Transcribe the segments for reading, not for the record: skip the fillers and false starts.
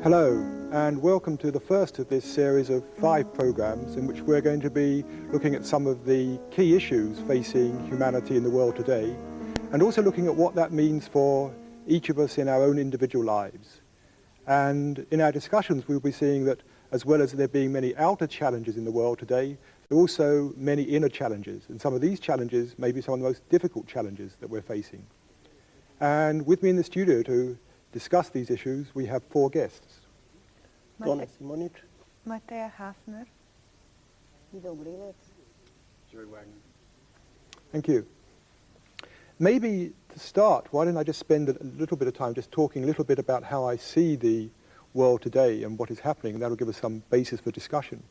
Hello, and welcome to the first of this series of 5 programs in which we're going to be looking at some of the key issues facing humanity in the world today, and also looking at what that means for each of us in our own individual lives. And in our discussions we'll be seeing that as well as there being many outer challenges in the world today, there are also many inner challenges, and some of these challenges may be some of the most difficult challenges that we're facing. And with me in the studio to discuss these issues, we have 4 guests. Matea Hafner. Thank you. Maybe to start, why don't I just spend a little bit of time just talking a little bit about how I see the world today and what is happening, and that'll give us some basis for discussion.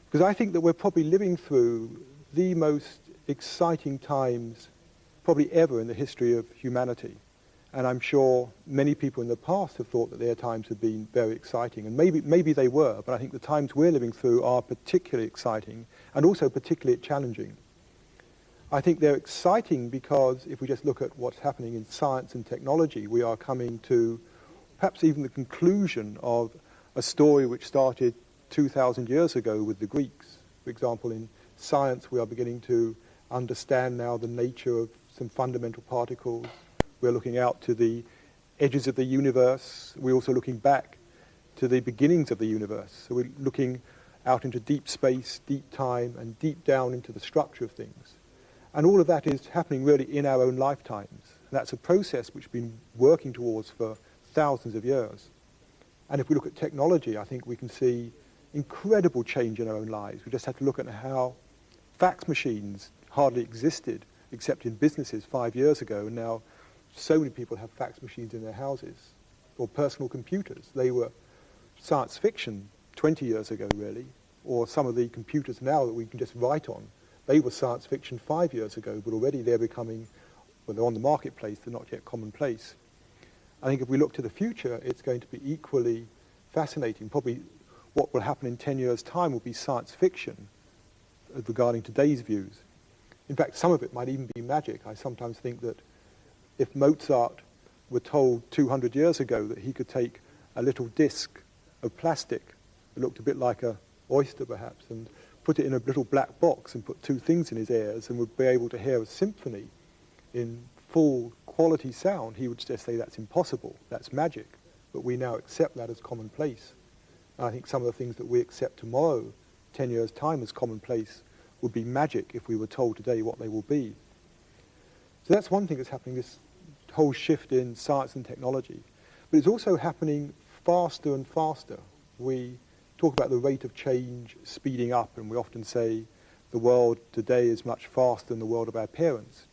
Because I think that we're probably living through the most exciting times probably ever in the history of humanity. And I'm sure many people in the past have thought that their times have been very exciting, and maybe they were, but I think the times we're living through are particularly exciting and also particularly challenging. I think they're exciting because if we just look at what's happening in science and technology, we are coming to perhaps even the conclusion of a story which started 2,000 years ago with the Greeks. For example, in science we are beginning to understand now the nature of some fundamental particles. We're looking out to the edges of the universe. We're also looking back to the beginnings of the universe. So we're looking out into deep space, deep time, and deep down into the structure of things. And all of that is happening really in our own lifetimes. And that's a process which we've been working towards for thousands of years. And if we look at technology, I think we can see incredible change in our own lives. We just have to look at how fax machines hardly existed except in businesses 5 years ago, and now so many people have fax machines in their houses, or personal computers. They were science fiction 20 years ago, really, or some of the computers now that we can just write on. They were science fiction 5 years ago, but already they're becoming, well, they're on the marketplace, they're not yet commonplace. I think if we look to the future, it's going to be equally fascinating. Probably what will happen in 10 years' time will be science fiction regarding today's views. In fact, some of it might even be magic. I sometimes think that if Mozart were told 200 years ago that he could take a little disc of plastic that looked a bit like an oyster perhaps, and put it in a little black box and put 2 things in his ears and would be able to hear a symphony in full quality sound, he would just say that's impossible, that's magic. But we now accept that as commonplace. And I think some of the things that we accept tomorrow, 10 years' time as commonplace, would be magic if we were told today what they will be. So that's one thing that's happening, this whole shift in science and technology. But it's also happening faster and faster. We talk about the rate of change speeding up, and we often say the world today is much faster than the world of our parents.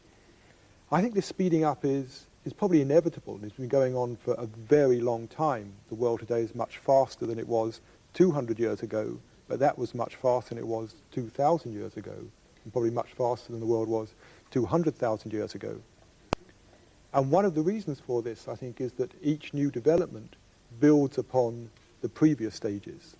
I think this speeding up is probably inevitable. It's been going on for a very long time. The world today is much faster than it was 200 years ago, but that was much faster than it was 2,000 years ago, and probably much faster than the world was 200,000 years ago. And one of the reasons for this, I think, is that each new development builds upon the previous stages.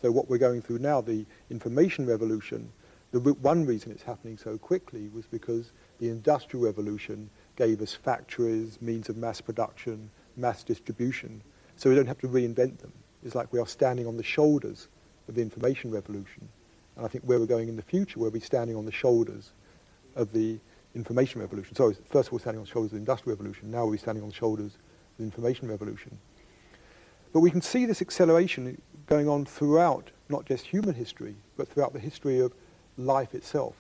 So what we're going through now, the information revolution, one reason it's happening so quickly was because the Industrial Revolution gave us factories, means of mass production, mass distribution, so we don't have to reinvent them. It's like we are standing on the shoulders of the Information Revolution. And I think where we're going in the future, we'll be standing on the shoulders of the Information Revolution. So first of all, standing on the shoulders of the Industrial Revolution. Now we'll be standing on the shoulders of the Information Revolution. But we can see this acceleration going on throughout, not just human history, but throughout the history of life itself.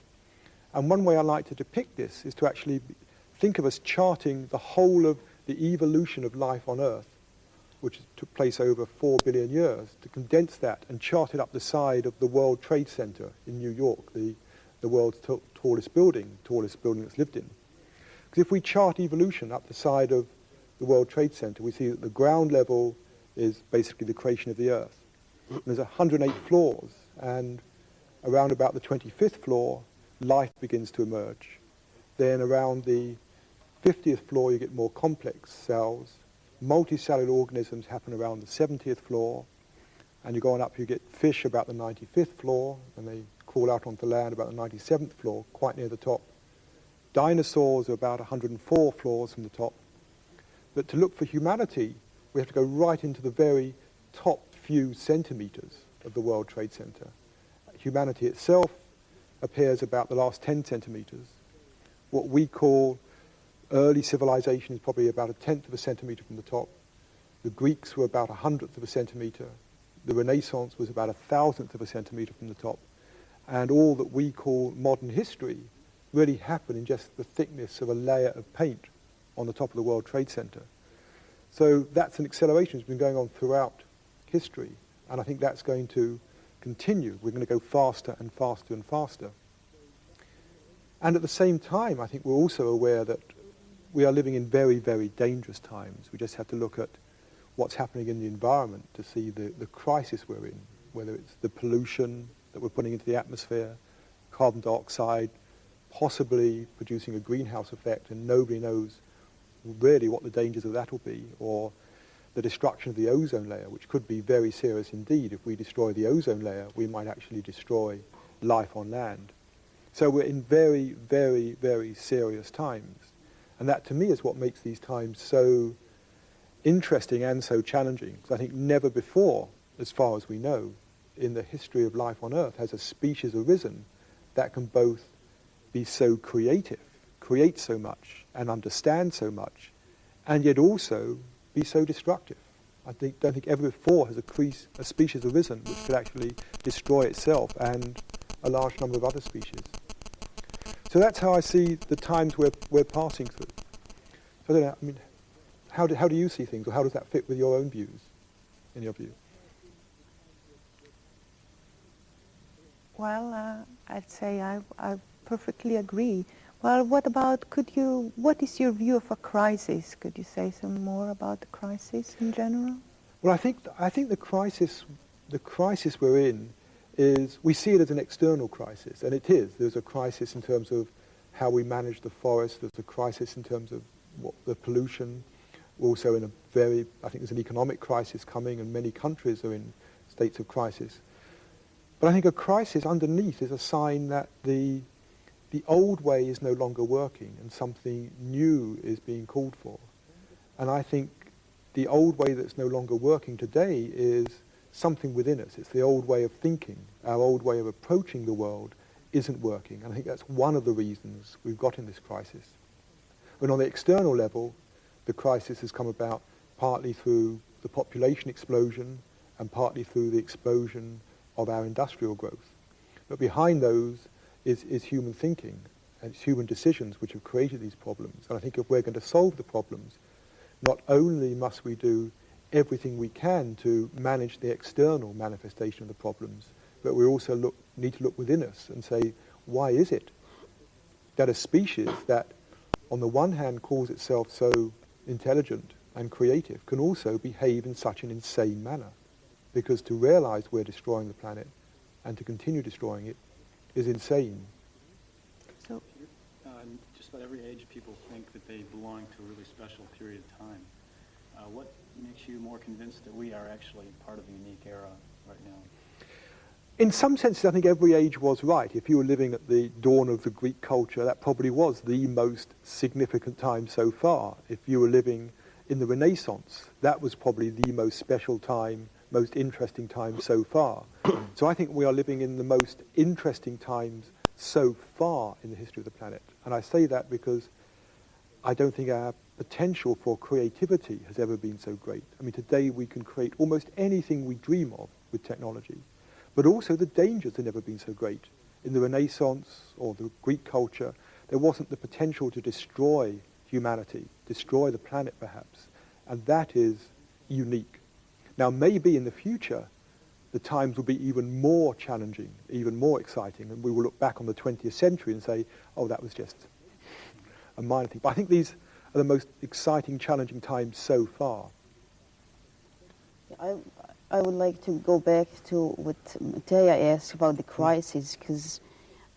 And one way I like to depict this is to actually think of us charting the whole of the evolution of life on Earth, which took place over 4 billion years, to condense that and chart it up the side of the World Trade Center in New York, the world's tallest building that's lived in. Because if we chart evolution up the side of the World Trade Center, we see that the ground level is basically the creation of the Earth. And there's 108 floors, and around about the 25th floor, life begins to emerge. Then around the 50th floor, you get more complex cells. Multicellular organisms happen around the 70th floor, and you go on up, you get fish about the 95th floor, and they crawl out onto land about the 97th floor, quite near the top. Dinosaurs are about 104 floors from the top. But to look for humanity, we have to go right into the very top few centimeters of the World Trade Center. Humanity itself appears about the last 10 centimeters. What we call early civilization is probably about 1/10 of a centimeter from the top. The Greeks were about 1/100th of a centimeter. The Renaissance was about 1,000th of a centimeter from the top. And all that we call modern history really happened in just the thickness of a layer of paint on the top of the World Trade Center. So that's an acceleration that's been going on throughout history, and I think that's going to continue. We're going to go faster and faster and faster. And at the same time, I think we're also aware that we are living in very, very dangerous times. We just have to look at what's happening in the environment to see the crisis we're in, whether it's the pollution that we're putting into the atmosphere, carbon dioxide, possibly producing a greenhouse effect, and nobody knows really what the dangers of that will be, or the destruction of the ozone layer, which could be very serious indeed. If we destroy the ozone layer, we might actually destroy life on land. So we're in very, very, very serious times. And that, to me, is what makes these times so interesting and so challenging. Because I think never before, as far as we know, in the history of life on Earth, has a species arisen that can both be so creative, create so much, and understand so much, and yet also be so destructive. I don't think ever before has a species arisen which could actually destroy itself and a large number of other species. So that's how I see the times we're passing through. So I don't know, I mean, how do you see things, or how does that fit with your own views, in your view? Well, I'd say I perfectly agree. Well, what is your view of a crisis? Could you say some more about the crisis in general? Well, I think the crisis we're in is, we see it as an external crisis, and it is. There's a crisis in terms of how we manage the forest. There's a crisis in terms of the pollution. We're also in I think there's an economic crisis coming, and many countries are in states of crisis. But I think a crisis underneath is a sign that the old way is no longer working and something new is being called for. And I think the old way that's no longer working today is something within us. It's the old way of thinking. Our old way of approaching the world isn't working. And I think that's one of the reasons we've got in this crisis. When on the external level, the crisis has come about partly through the population explosion and partly through the explosion of our industrial growth. But behind those is human thinking, and it's human decisions which have created these problems. And I think if we're going to solve the problems, not only must we do everything we can to manage the external manifestation of the problems, but we also need to look within us and say, why is it that a species that on the one hand calls itself so intelligent and creative can also behave in such an insane manner? Because to realize we're destroying the planet and to continue destroying it is insane. So, just about every age, people think that they belong to a really special period of time. What makes you more convinced that we are actually part of a unique era right now? In some senses, I think every age was right. If you were living at the dawn of the Greek culture, that probably was the most significant time so far. If you were living in the Renaissance, that was probably the most special time, most interesting time so far. So I think we are living in the most interesting times so far in the history of the planet. And I say that because I don't think our potential for creativity has ever been so great. I mean, today we can create almost anything we dream of with technology, but also the dangers have never been so great. In the Renaissance or the Greek culture, there wasn't the potential to destroy humanity, destroy the planet perhaps, and that is unique. Now, maybe in the future, the times will be even more challenging, even more exciting, and we will look back on the 20th century and say, oh, that was just a minor thing. But I think these are the most exciting, challenging times so far. I would like to go back to what Mateja asked about the crisis, because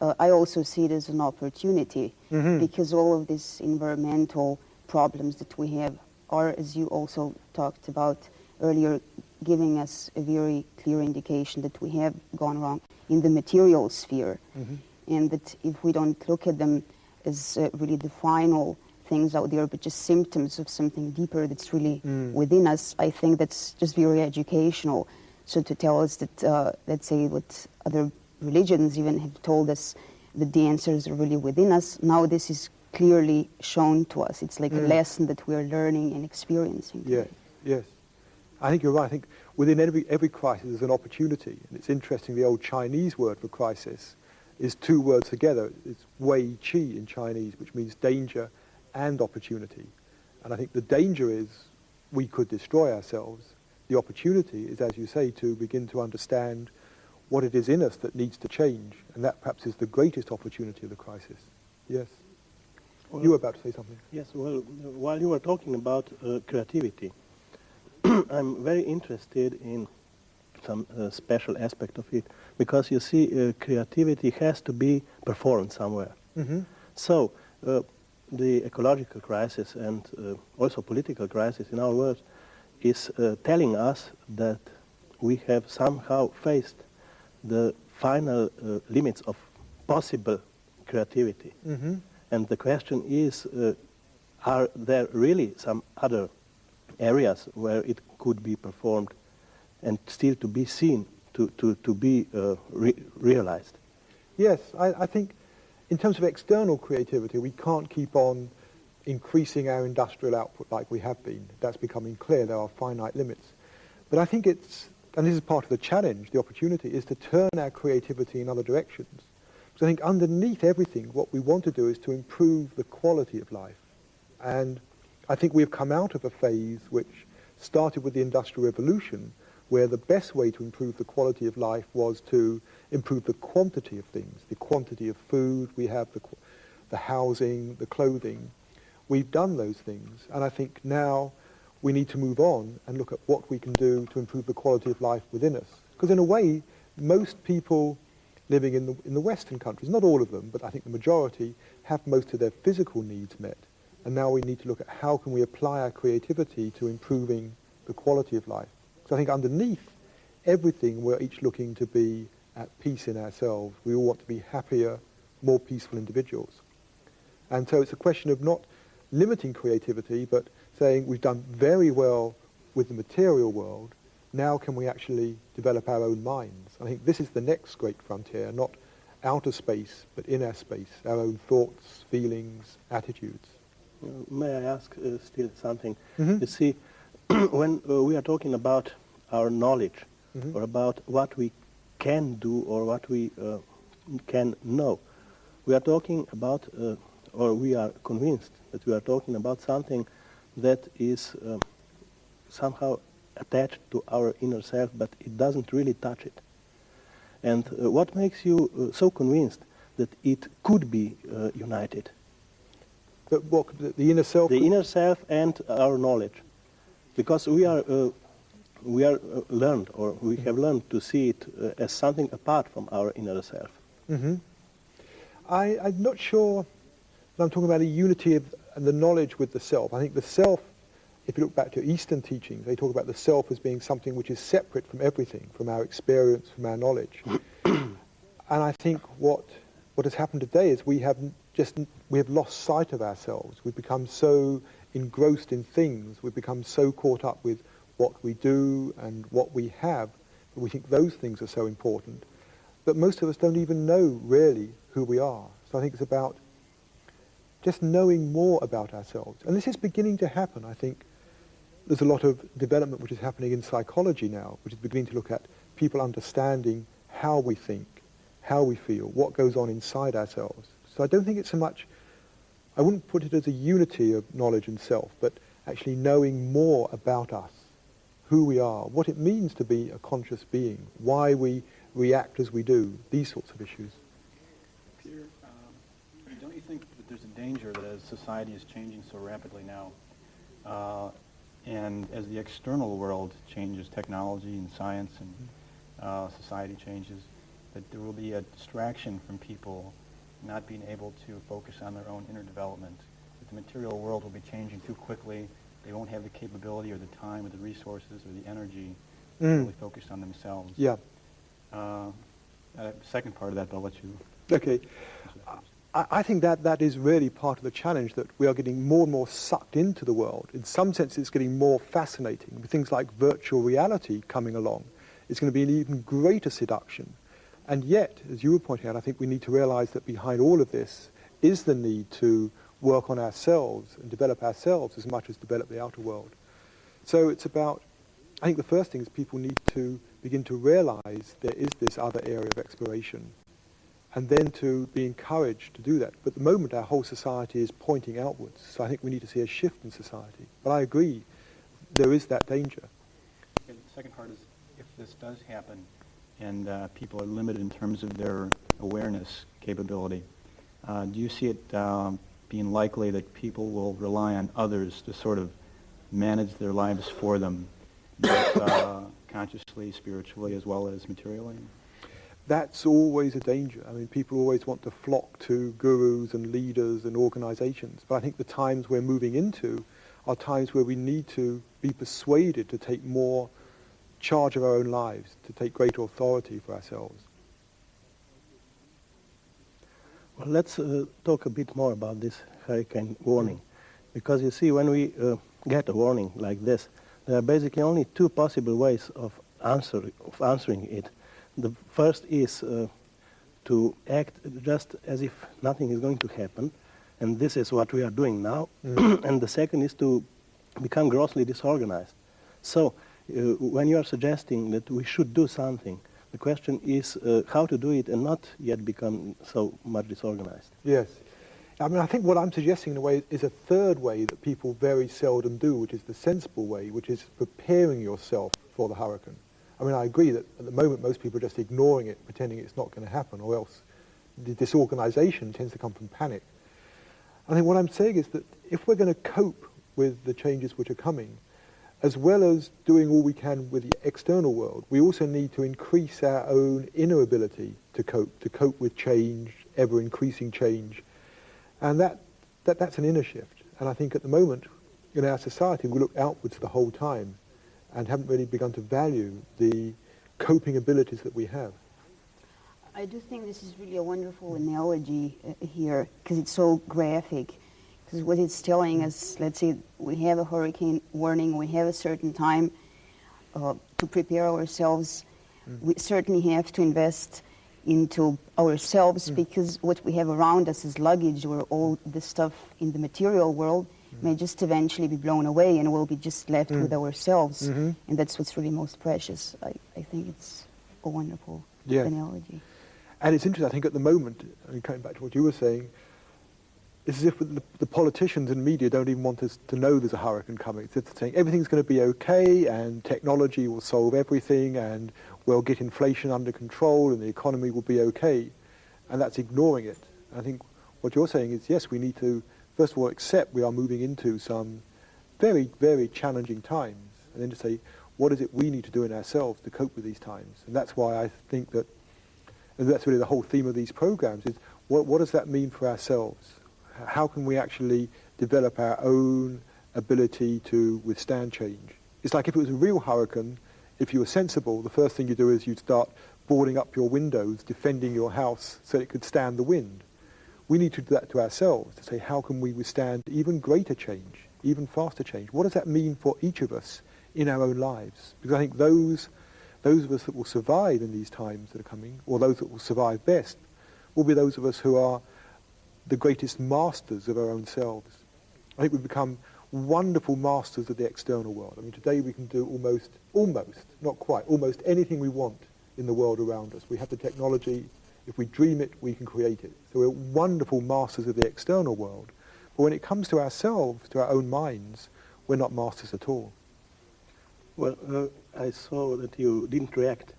I also see it as an opportunity, because all of these environmental problems that we have are, as you also talked about earlier, giving us a very clear indication that we have gone wrong in the material sphere, and that if we don't look at them as really the final things out there, but just symptoms of something deeper that's really within us, I think that's just very educational. So to tell us that, let's say, what other religions even have told us, that the answers are really within us, now this is clearly shown to us. It's like a lesson that we're learning and experiencing. Yes, yes. I think you're right. I think within every crisis there's an opportunity. And it's interesting, the old Chinese word for crisis is two words together. It's wei qi in Chinese, which means danger and opportunity. And I think the danger is we could destroy ourselves. The opportunity is, as you say, to begin to understand what it is in us that needs to change. And that perhaps is the greatest opportunity of the crisis. Yes. Well, you were about to say something. Yes, well, while you were talking about creativity, I'm very interested in some special aspect of it, because you see, creativity has to be performed somewhere. So, the ecological crisis and also political crisis in our world is telling us that we have somehow faced the final limits of possible creativity. And the question is, are there really some other areas where it could be performed and still to be seen, to be realized? Yes, I think in terms of external creativity, we can't keep on increasing our industrial output like we have been. That's becoming clear. There are finite limits. But I think it's, and this is part of the challenge, the opportunity, is to turn our creativity in other directions. Because I think underneath everything, what we want to do is to improve the quality of life. And I think we've come out of a phase which started with the Industrial Revolution, where the best way to improve the quality of life was to improve the quantity of things, the quantity of food we have, the housing, the clothing. We've done those things, and I think now we need to move on and look at what we can do to improve the quality of life within us. Because in a way, most people living in the Western countries, not all of them, but I think the majority, have most of their physical needs met. And now we need to look at how can we apply our creativity to improving the quality of life. So I think underneath everything, we're each looking to be at peace in ourselves. We all want to be happier, more peaceful individuals. And so it's a question of not limiting creativity, but saying we've done very well with the material world. Now can we actually develop our own minds? I think this is the next great frontier, not outer space, but inner space, our own thoughts, feelings, attitudes. May I ask still something? You see, when we are talking about our knowledge, or about what we can do or what we can know, we are talking about, or we are convinced that we are talking about something that is somehow attached to our inner self, but it doesn't really touch it. And what makes you so convinced that it could be united? The inner self? The inner self and our knowledge. Because we are learned, or we have learned to see it as something apart from our inner self. I'm not sure that I'm talking about a unity of the knowledge with the self. I think the self, if you look back to Eastern teachings, they talk about the self as being something which is separate from everything, from our experience, from our knowledge. And I think what has happened today is we have lost sight of ourselves. We've become so engrossed in things. We've become so caught up with what we do and what we have that we think those things are so important. But most of us don't even know really who we are. So I think it's about just knowing more about ourselves. And this is beginning to happen. I think there's a lot of development which is happening in psychology now, which is beginning to look at people understanding how we think, how we feel, what goes on inside ourselves. So I don't think it's so much, I wouldn't put it as a unity of knowledge and self, but actually knowing more about us, who we are, what it means to be a conscious being, why we react as we do, these sorts of issues. Peter, don't you think that there's a danger that as society is changing so rapidly now, and as the external world changes, technology and science and society changes, that there will be a distraction from people not being able to focus on their own inner development. That the material world will be changing too quickly. They won't have the capability or the time or the resources or the energy to really focus on themselves. Yeah. Second part of that, I'll let you... Okay. I think that is really part of the challenge, that we are getting more and more sucked into the world. In some sense, it's getting more fascinating. With things like virtual reality coming along, it's going to be an even greater seduction. And yet, as you were pointing out, I think we need to realize that behind all of this is the need to work on ourselves and develop ourselves as much as develop the outer world. So it's about, I think the first thing is people need to begin to realize there is this other area of exploration, and then to be encouraged to do that. But at the moment, our whole society is pointing outwards, so I think we need to see a shift in society. But I agree, there is that danger. Okay, the second part is, if this does happen, and people are limited in terms of their awareness capability, do you see it being likely that people will rely on others to sort of manage their lives for them, both consciously, spiritually, as well as materially? That's always a danger. I mean, people always want to flock to gurus and leaders and organizations. But I think the times we're moving into are times where we need to be persuaded to take more charge of our own lives, to take greater authority for ourselves. Well, let's talk a bit more about this hurricane warning. Because you see, when we get a warning like this, there are basically only two possible ways of answering it. The first is to act just as if nothing is going to happen, and this is what we are doing now. And the second is to become grossly disorganized. So when you are suggesting that we should do something, the question is how to do it and not yet become so much disorganized. Yes. I mean, I think what I'm suggesting in a way is a third way that people very seldom do, which is the sensible way, which is preparing yourself for the hurricane. I mean, I agree that at the moment most people are just ignoring it, pretending it's not going to happen, or else the disorganization tends to come from panic. I think what I'm saying is that if we're going to cope with the changes which are coming, as well as doing all we can with the external world, we also need to increase our own inner ability to cope with change, ever-increasing change. And that's an inner shift. And I think at the moment, in our society, we look outwards the whole time and haven't really begun to value the coping abilities that we have. I do think this is really a wonderful analogy here, because it's so graphic. Because what it's telling us, let's say we have a hurricane warning, we have a certain time to prepare ourselves. We certainly have to invest into ourselves, because what we have around us is luggage, or all the stuff in the material world may just eventually be blown away, and we'll be just left with ourselves. And that's what's really most precious. I think it's a wonderful analogy. And it's interesting, I think at the moment, I mean, coming back to what you were saying, it's as if the politicians and media don't even want us to know there's a hurricane coming. It's just saying everything's going to be okay, and technology will solve everything, and we'll get inflation under control, and the economy will be okay. And that's ignoring it. And I think what you're saying is, yes, we need to, first of all, accept we are moving into some very, very challenging times, and then to say, what is it we need to do in ourselves to cope with these times? And that's why I think that, and that's really the whole theme of these programs, is what does that mean for ourselves? How can we actually develop our own ability to withstand change? It's like if it was a real hurricane, if you were sensible, the first thing you do is you'd start boarding up your windows, defending your house so it could stand the wind. We need to do that to ourselves, to say how can we withstand even greater change, even faster change? What does that mean for each of us in our own lives? Because I think those of us that will survive in these times that are coming, or those that will survive best, will be those of us who are the greatest masters of our own selves. I think we've become wonderful masters of the external world. I mean, today we can do almost, not quite, almost anything we want in the world around us. We have the technology. If we dream it, we can create it. So we're wonderful masters of the external world. But when it comes to ourselves, to our own minds, we're not masters at all. Well, I saw that you didn't react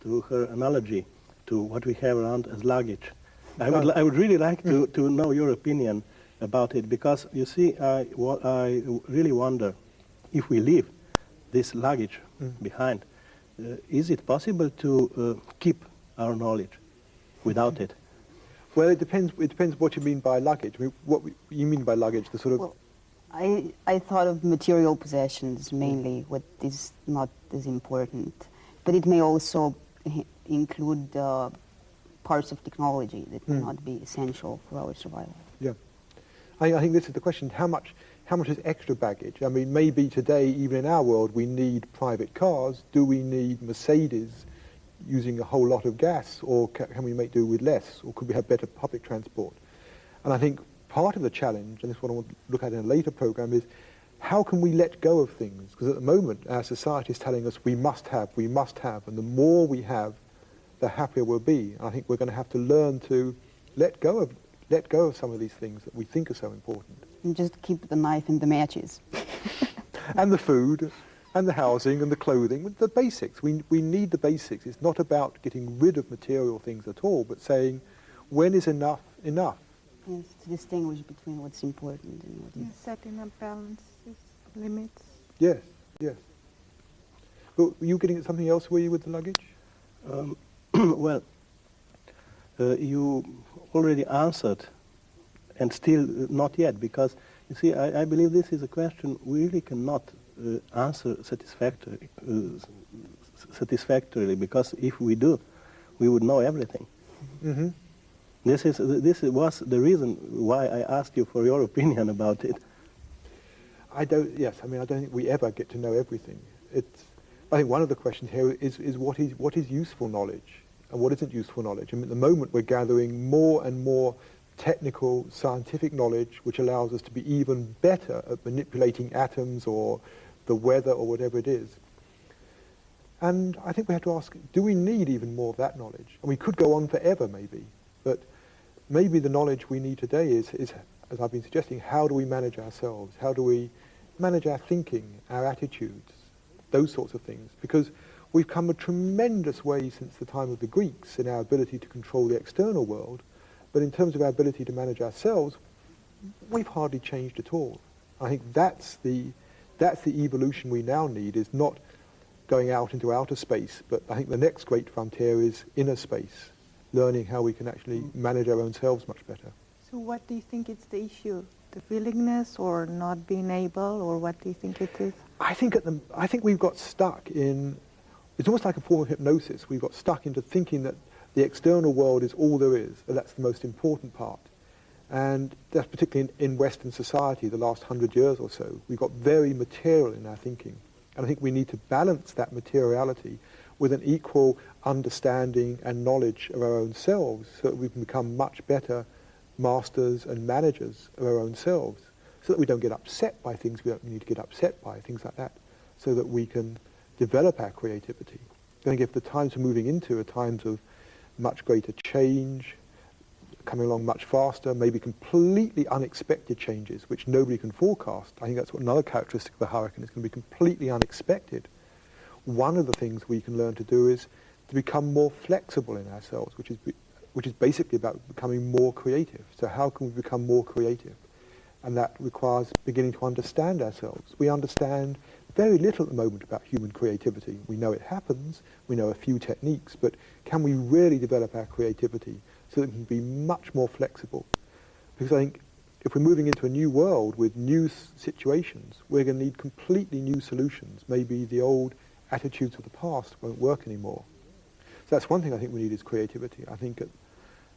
to her analogy to what we have around as luggage. I would really like to know your opinion about it, because you see, I really wonder if we leave this luggage behind, is it possible to keep our knowledge without it? Well, it depends what you mean by luggage. I mean, you mean by luggage, the sort of... Well, I thought of material possessions mainly, what is not as important. But it may also include parts of technology that may not be essential for our survival. Yeah. I think this is the question, how much is extra baggage? I mean, maybe today, even in our world, we need private cars. Do we need Mercedes using a whole lot of gas, or can we make do with less, or could we have better public transport? And I think part of the challenge, and this is what I want to look at in a later program, is how can we let go of things? Because at the moment, our society is telling us we must have, and the more we have, the happier we'll be. And I think we're going to have to learn to let go of some of these things that we think are so important. And just keep the knife and the matches. And the food, and the housing, and the clothing, the basics. We need the basics. It's not about getting rid of material things at all, but saying, when is enough enough? Yes, to distinguish between what's important and what is... Setting up balances, limits. Yes, yes. But were you getting at something else, were you, with the luggage? Well, you already answered, and still not yet, because, you see, I believe this is a question we really cannot answer satisfactorily, because if we do, we would know everything. Mm-hmm. This was the reason why I asked you for your opinion about it. I don't think we ever get to know everything. I think one of the questions here is what is useful knowledge and what isn't useful knowledge. I mean, at the moment we're gathering more and more technical, scientific knowledge which allows us to be even better at manipulating atoms or the weather or whatever it is. And I think we have to ask, do we need even more of that knowledge? And we could go on forever maybe, but maybe the knowledge we need today is, as I've been suggesting, how do we manage ourselves? How do we manage our thinking, our attitudes, those sorts of things? Because we've come a tremendous way since the time of the Greeks in our ability to control the external world, but in terms of our ability to manage ourselves, we've hardly changed at all. I think that's the evolution we now need, is not going out into outer space, but I think the next great frontier is inner space, learning how we can actually manage our own selves much better. So what do you think is the issue? The willingness, or not being able, or what do you think it is? I think we've got stuck in, it's almost like a form of hypnosis. We've got stuck into thinking that the external world is all there is, and that's the most important part. And that's particularly in Western society, the last 100 years or so. We've got very material in our thinking. And I think we need to balance that materiality with an equal understanding and knowledge of our own selves, so that we can become much better masters and managers of our own selves, so that we don't get upset by things we don't need to get upset by, things like that, so that we can develop our creativity. I think if the times we're moving into are times of much greater change, coming along much faster, maybe completely unexpected changes which nobody can forecast. I think that's what another characteristic of a hurricane is, going to be completely unexpected. One of the things we can learn to do is to become more flexible in ourselves, which is basically about becoming more creative. So how can we become more creative? And that requires beginning to understand ourselves. We understand very little at the moment about human creativity. We know it happens, we know a few techniques, but can we really develop our creativity so that we can be much more flexible? Because I think if we're moving into a new world with new situations, we're going to need completely new solutions. Maybe the old attitudes of the past won't work anymore. So that's one thing I think we need, is creativity. I think at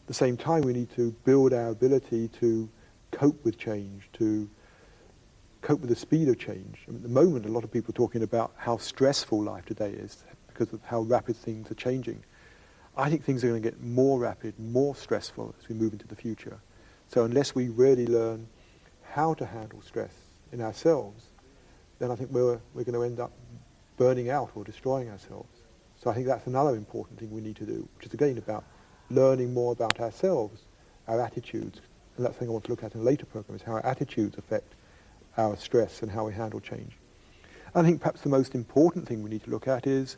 the same time we need to build our ability to cope with change, to cope with the speed of change. I mean, at the moment, a lot of people are talking about how stressful life today is because of how rapid things are changing. I think things are going to get more rapid, more stressful as we move into the future. So unless we really learn how to handle stress in ourselves, then I think we're going to end up burning out or destroying ourselves. So I think that's another important thing we need to do, which is again about learning more about ourselves, our attitudes. And that's something I want to look at in a later program, is how our attitudes affect our stress and how we handle change. I think perhaps the most important thing we need to look at is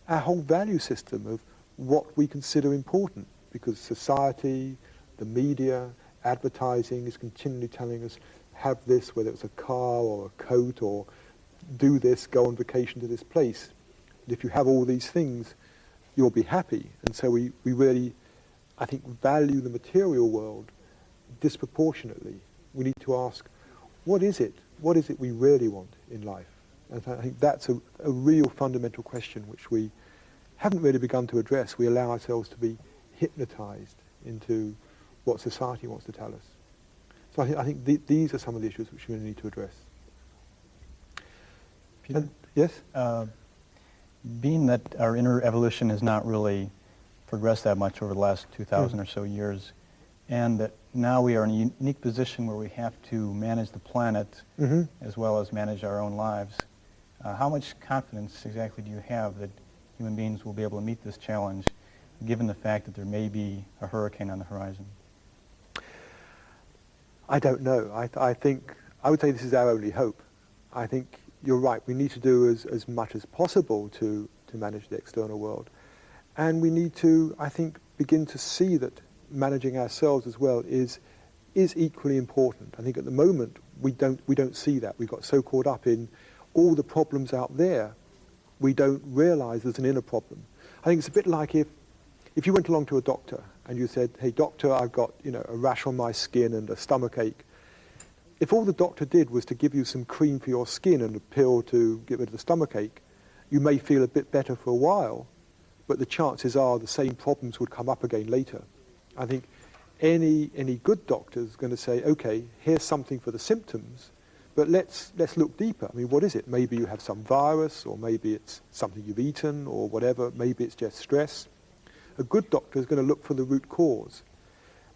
our whole value system of what we consider important, because society, the media, advertising is continually telling us, have this, whether it's a car or a coat, or do this, go on vacation to this place. And if you have all these things, you'll be happy. And so we really, I think, value the material world disproportionately. We need to ask, what is it? What is it we really want in life? And I think that's a real fundamental question which we haven't really begun to address. We allow ourselves to be hypnotized into what society wants to tell us. So I think these are some of the issues which we really need to address. Peter? Yes? Being that our inner evolution has not really progressed that much over the last 2,000 or so years, and that now we are in a unique position where we have to manage the planet as well as manage our own lives, how much confidence exactly do you have that human beings will be able to meet this challenge, given the fact that there may be a hurricane on the horizon? I don't know. I would say this is our only hope. I think you're right. We need to do as much as possible to manage the external world. And we need to, I think, begin to see that managing ourselves as well is equally important. I think at the moment we don't see that. We got so caught up in all the problems out there, we don't realize there's an inner problem. I think it's a bit like if you went along to a doctor and you said, hey doctor, I've got a rash on my skin and a stomach ache. If all the doctor did was to give you some cream for your skin and a pill to get rid of the stomach ache, you may feel a bit better for a while, but the chances are the same problems would come up again later. I think any good doctor is going to say, okay, here's something for the symptoms, but let's look deeper. I mean, what is it? Maybe you have some virus, or maybe it's something you've eaten, or whatever. Maybe it's just stress. A good doctor is going to look for the root cause.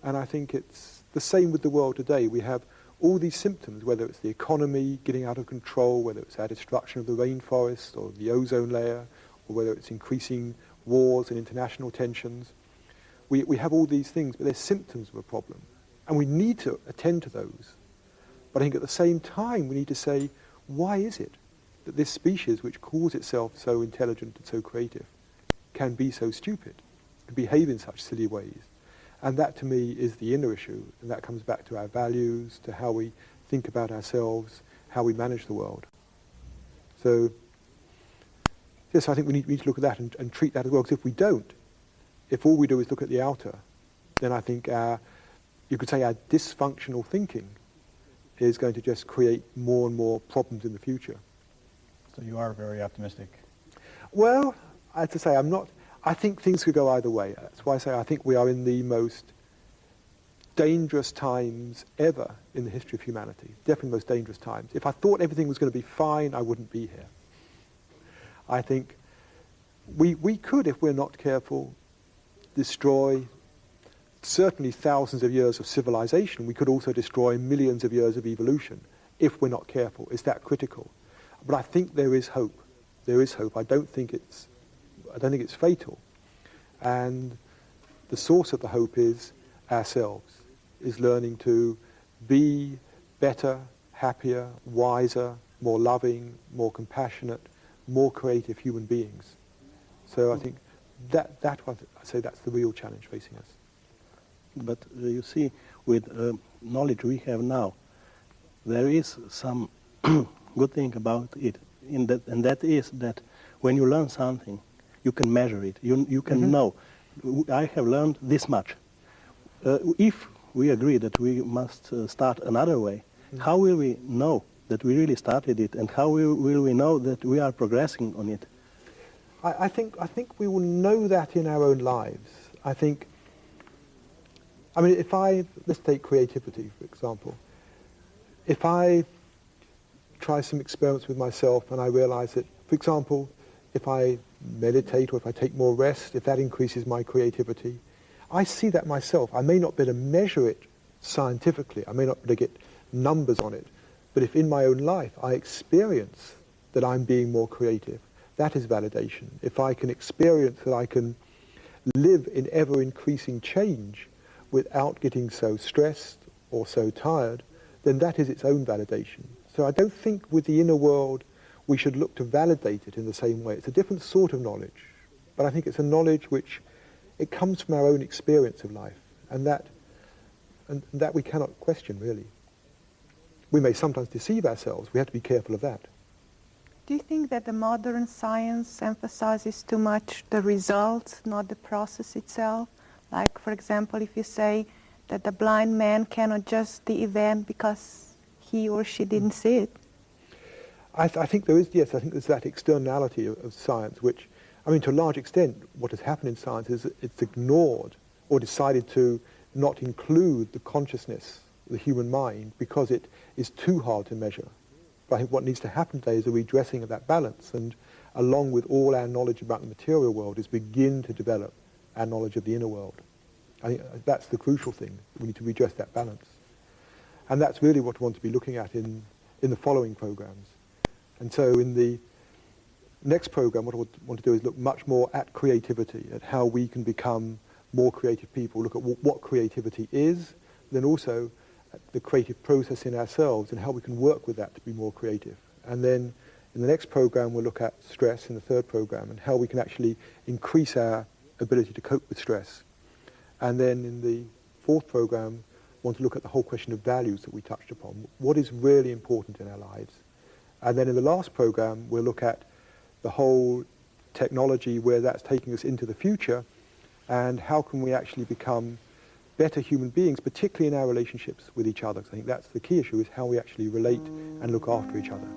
And I think it's the same with the world today. We have all these symptoms, whether it's the economy getting out of control, whether it's our destruction of the rainforest or the ozone layer, or whether it's increasing wars and international tensions. We have all these things, but they're symptoms of a problem. And we need to attend to those. But I think at the same time, we need to say, why is it that this species, which calls itself so intelligent and so creative, can be so stupid, can behave in such silly ways? And that, to me, is the inner issue. And that comes back to our values, to how we think about ourselves, how we manage the world. So, yes, I think we need to look at that and treat that as well. Because if we don't, if all we do is look at the outer, then I think you could say our dysfunctional thinking is going to just create more and more problems in the future. So you are very optimistic. Well, I have to say, I think things could go either way. That's why I say I think we are in the most dangerous times ever in the history of humanity. Definitely the most dangerous times. If I thought everything was going to be fine, I wouldn't be here. I think we could, if we're not careful, destroy certainly thousands of years of civilization. We could also destroy millions of years of evolution if we're not careful. It's that critical. But I think there is hope. There is hope. I don't think it's fatal. And the source of the hope is ourselves, is learning to be better, happier, wiser, more loving, more compassionate, more creative human beings. So I think that one, I say that's the real challenge facing us. But you see, with knowledge we have now, there is some good thing about it, and that is that when you learn something, you can measure it. You can know, I have learned this much. If we agree that we must start another way, how will we know that we really started it, and how will we know that we are progressing on it? I think we will know that in our own lives. Let's take creativity, for example. If I try some experiments with myself and I realize that, for example, if I meditate or if I take more rest, if that increases my creativity, I see that myself. I may not be able to measure it scientifically, I may not be able to get numbers on it, but if in my own life I experience that I'm being more creative, that is validation. If I can experience that I can live in ever-increasing change without getting so stressed or so tired, then that is its own validation. So I don't think with the inner world we should look to validate it in the same way. It's a different sort of knowledge, but I think it's a knowledge which it comes from our own experience of life, and that and that we cannot question, really. We may sometimes deceive ourselves. We have to be careful of that. Do you think that the modern science emphasizes too much the results, not the process itself? Like, for example, if you say that the blind man cannot judge the event because he or she didn't see it. I think there is, yes, I think there's that externality of science, which, I mean, to a large extent, what has happened in science is it's ignored or decided to not include the consciousness, the human mind, because it is too hard to measure. But I think what needs to happen today is a redressing of that balance, and along with all our knowledge about the material world is begin to develop our knowledge of the inner world. I think that's the crucial thing. We need to redress that balance. And that's really what we want to be looking at in the following programs. And so in the next program, what I want to do is look much more at creativity, at how we can become more creative people, look at what creativity is, then also at the creative process in ourselves and how we can work with that to be more creative. And then in the next program, we'll look at stress in the third program and how we can actually increase our ability to cope with stress. And then in the fourth program, we want to look at the whole question of values that we touched upon. What is really important in our lives? And then in the last program, we'll look at the whole technology, where that's taking us into the future, and how can we actually become better human beings, particularly in our relationships with each other. So I think that's the key issue, is how we actually relate and look after each other.